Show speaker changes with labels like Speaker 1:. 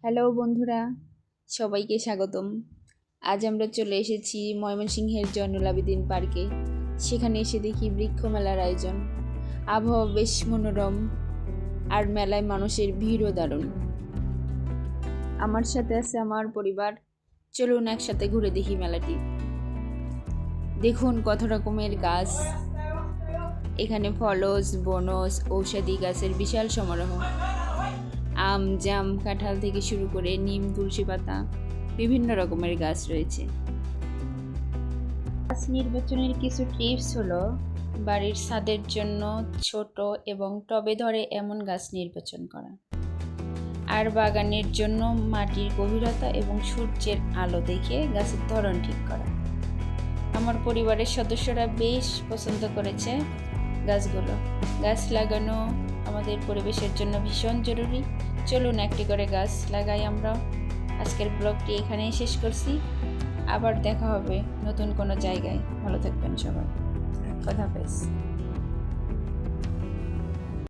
Speaker 1: Hello বন্ধুরা, সবাইকে স্বাগতম। আজ আমরা চলে এসেছি ময়মনসিংহের জয়নুল আবেদীন পার্কে। সেখানে এসে দেখি বৃক্ষ মেলার আয়োজন। আবহাওয়া বেশ মনোরম, আর মেলায় মানুষের ভিড়ও দারুণ। আমার সাথে আছে আমার পরিবার। চলুন একসাথে ঘুরে দেখি মেলাটি। দেখুন কত রকমের গাছ, এখানে ফলস, বনস, ঔষধি গাছের বিশাল সমারোহ। আম, জাম, কাঁঠাল থেকে শুরু করে নিম, তুলসী পাতা, বিভিন্ন রকমের গাছ রয়েছে। গাছ নির্বাচনের কিছু টিপস হলো, বাড়ির ছাদের জন্য ছোট এবং টবে ধরে এমন গাছ নির্বাচন করা, আর বাগানের জন্য মাটির গভীরতা এবং সূর্যের আলো দেখে গাছের ধরন ঠিক করা। আমার পরিবারের সদস্যরা বেশ পছন্দ করেছে গাছগুলো। গাছ লাগানো আমাদের পরিবেশের জন্য ভীষণ জরুরি। চলুন একটি করে গাছ লাগাই আমরা। আজকের ব্লগটি এখানেই শেষ করছি। আবার দেখা হবে নতুন কোনো জায়গায়। ভালো থাকবেন সবাই। খোদা হাফেজ।